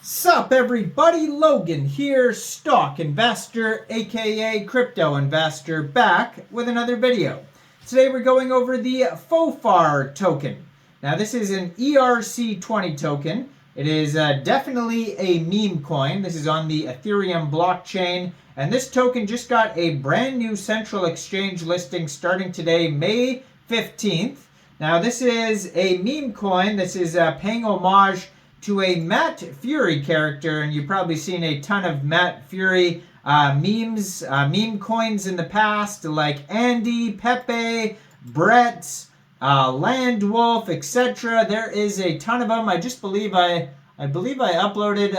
Sup everybody, Logan here, stock investor aka crypto investor, back with another video. Today we're going over the Fofar token. Now this is an ERC20 token. It is definitely a meme coin. This is on the Ethereum blockchain, and this token just got a brand new central exchange listing starting today, May 15th. Now this is a meme coin. This is paying homage to a Matt Furie character, and you've probably seen a ton of Matt Furie memes, meme coins in the past, like Andy, Pepe, Brett, Landwolf, etc. There is a ton of them. I believe I uploaded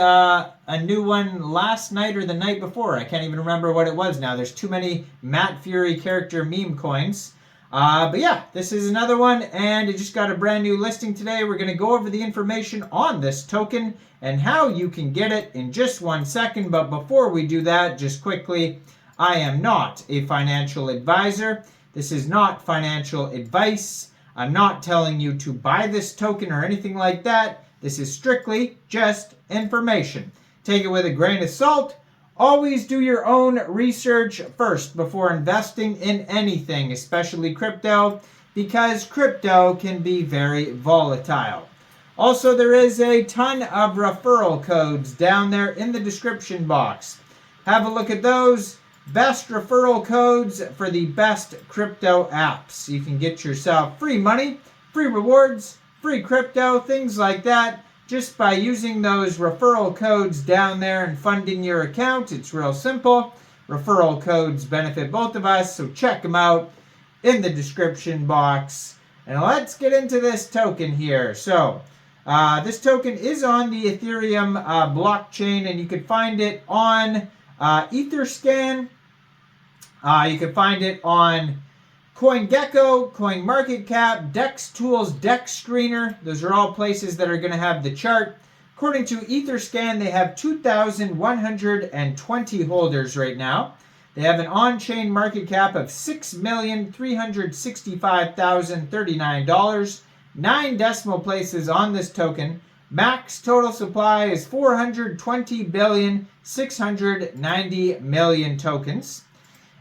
a new one last night or the night before. I can't even remember what it was now. There's too many Matt Furie character meme coins. But yeah, this is another one, and it just got a brand new listing today. We're going to go over the information on this token and how you can get it in just 1 second. But before we do that, just quickly, I am not a financial advisor. This is not financial advice. I'm not telling you to buy this token or anything like that. This is strictly just information. Take it with a grain of salt. Always do your own research first before investing in anything, especially crypto, because crypto can be very volatile. Also, there is a ton of referral codes down there in the description box. Have a look at those. Best referral codes for the best crypto apps. You can get yourself free money, free rewards, free crypto, things like that, just by using those referral codes down there and funding your account. It's real simple. Referral codes benefit both of us, so check them out in the description box. And let's get into this token here. So this token is on the Ethereum blockchain, and you can find it on Etherscan. You can find it on CoinGecko, CoinMarketCap, Dex Tools, Dex Screener. Those are all places that are going to have the chart. According to Etherscan, they have 2,120 holders right now. They have an on-chain market cap of $6,365,039. 9 decimal places on this token. Max total supply is 420,690,000,000 tokens.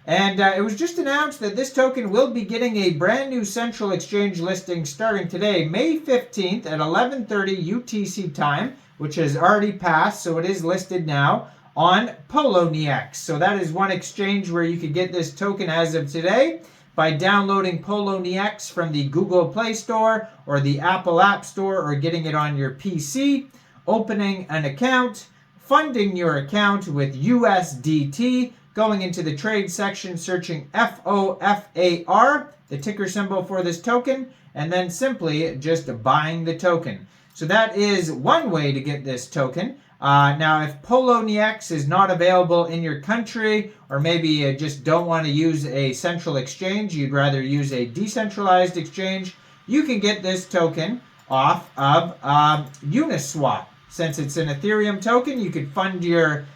And it was just announced that this token will be getting a brand new central exchange listing starting today, May 15th at 11:30 UTC time, which has already passed, so it is listed now on Poloniex. So that is one exchange where you could get this token as of today by downloading Poloniex from the Google Play Store or the Apple App Store, or getting it on your PC, opening an account, funding your account with USDT, going into the trade section, searching FOFAR, the ticker symbol for this token, and then simply just buying the token. So that is one way to get this token. Now, if Poloniex is not available in your country, or maybe you just don't want to use a central exchange, you'd rather use a decentralized exchange, you can get this token off of Uniswap. Since it's an Ethereum token, you could fund your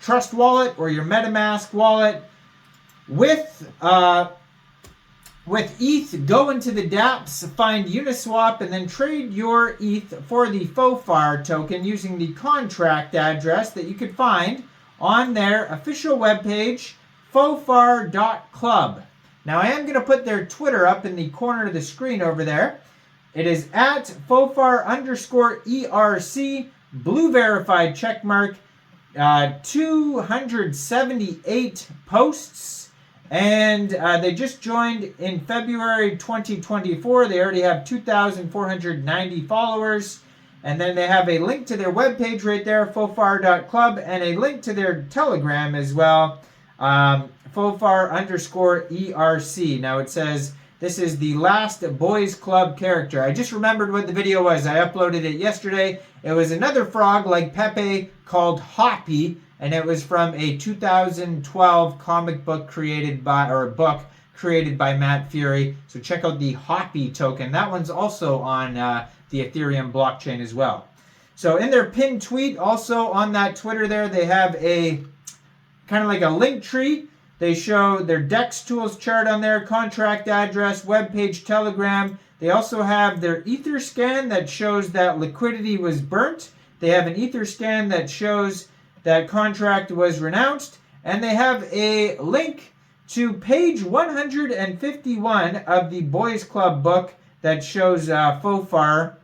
Trust wallet or your MetaMask wallet with ETH. Go into the dApps, find Uniswap, and then trade your ETH for the Fofar token using the contract address that you could find on their official webpage, fofar.club. Now I am going to put their Twitter up in the corner of the screen over there. It is at Fofar_ERC, blue verified checkmark. 278 posts, and they just joined in February 2024. They already have 2,490 followers, and then they have a link to their webpage right there, fofar.club, and a link to their Telegram as well, Fofar_ERC. Now it says this is the last boys club character. I just remembered what the video was. I uploaded it yesterday. It was another frog like Pepe called Hoppy, and it was from a 2012 comic book created by Matt Furie. So check out the Hoppy token. That one's also on the Ethereum blockchain as well. So in their pinned tweet, also on that Twitter there, they have a kind of like a link tree. They show their Dex Tools chart on there, contract address, webpage, Telegram. They also have their Etherscan that shows that liquidity was burnt They have an Etherscan that shows that contract was renounced, and they have a link to page 151 of the Boys Club book that shows Fofar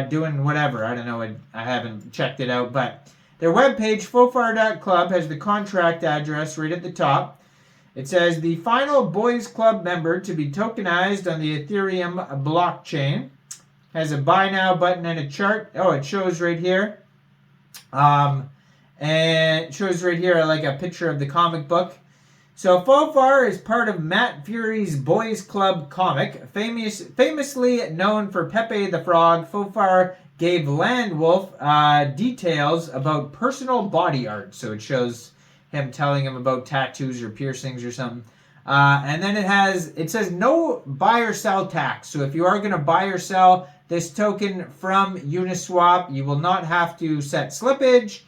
doing whatever. I don't know. I haven't checked it out, but their webpage, fofar.club, has the contract address right at the top. It says, the final Boys Club member to be tokenized on the Ethereum blockchain. Has a buy now button and a chart. Oh, it shows right here. And it shows right here like a picture of the comic book. So Fofar is part of Matt Furie's Boys Club comic. Famously known for Pepe the Frog, Fofar gave Landwolf details about personal body art. So it shows him telling him about tattoos or piercings or something. And then it says no buy or sell tax. So if you are going to buy or sell this token from Uniswap, you will not have to set slippage,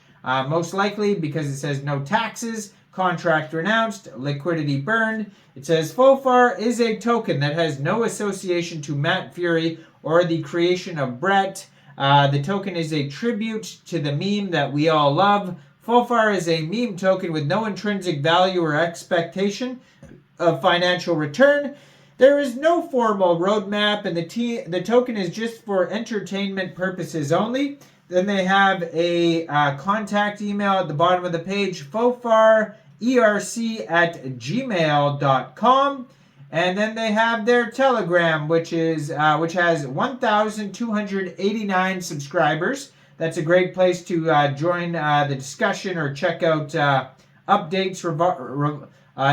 most likely because it says no taxes, contract renounced, liquidity burned. It says Fofar is a token that has no association to Matt Furie or the creation of Brett. The token is a tribute to the meme that we all love. Fofar is a meme token with no intrinsic value or expectation of financial return. There is no formal roadmap, and the token is just for entertainment purposes only. Then they have a contact email at the bottom of the page, fofarerc@gmail.com. And then they have their Telegram, which has 1,289 subscribers. That's a great place to join the discussion or check out updates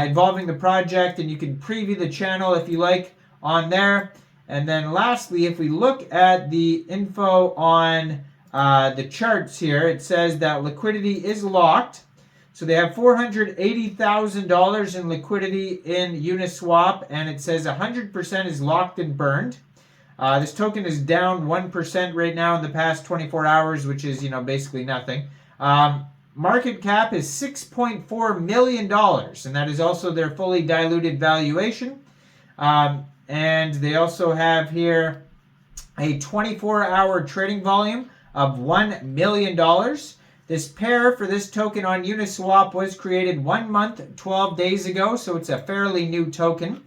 involving the project, and you can preview the channel if you like on there. And then lastly, if we look at the info on the charts here, it says that liquidity is locked. So they have $480,000 in liquidity in Uniswap, and it says 100% is locked and burned. This token is down 1% right now in the past 24 hours, which is, basically nothing. Market cap is $6.4 million, and that is also their fully diluted valuation. And they also have here a 24-hour trading volume of $1 million. This pair for this token on Uniswap was created 1 month, 12 days ago, so it's a fairly new token.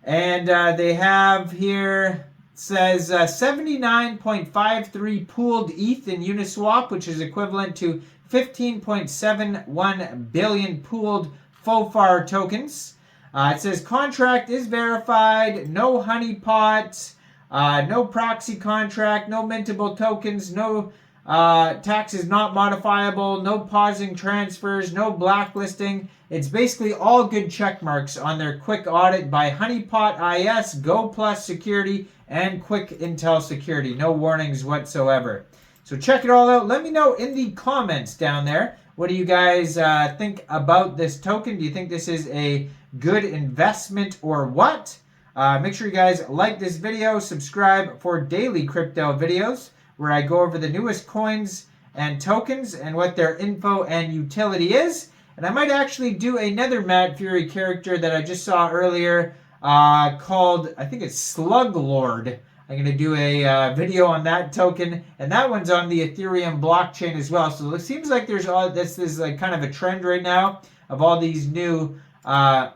And they have here, says 79.53 pooled ETH in Uniswap, which is equivalent to 15.71 billion pooled Fofar tokens. It says contract is verified, no honeypot, no proxy contract, no mintable tokens, no tax is not modifiable, no pausing transfers, no blacklisting. It's basically all good check marks on their quick audit by Honeypot IS, Go Plus Security, and Quick Intel Security. No warnings whatsoever. So check it all out. Let me know in the comments down there. What do you guys think about this token? Do you think this is a good investment or what? Make sure you guys like this video. Subscribe for daily crypto videos where I go over the newest coins and tokens and what their info and utility is. And I might actually do another Matt Furie character that I just saw earlier called, I think it's Slug Lord. I'm going to do a video on that token, and that one's on the Ethereum blockchain as well. So it seems like there's this is like kind of a trend right now of all these new, I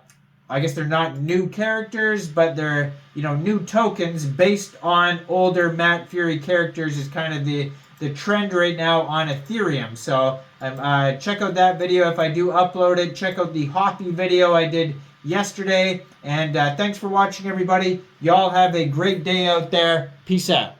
guess they're not new characters, but they're new tokens based on older Matt Furie characters is kind of the trend right now on Ethereum. So check out that video if I do upload it. Check out the Hoppy video I did yesterday. And thanks for watching, everybody. Y'all have a great day out there. Peace out.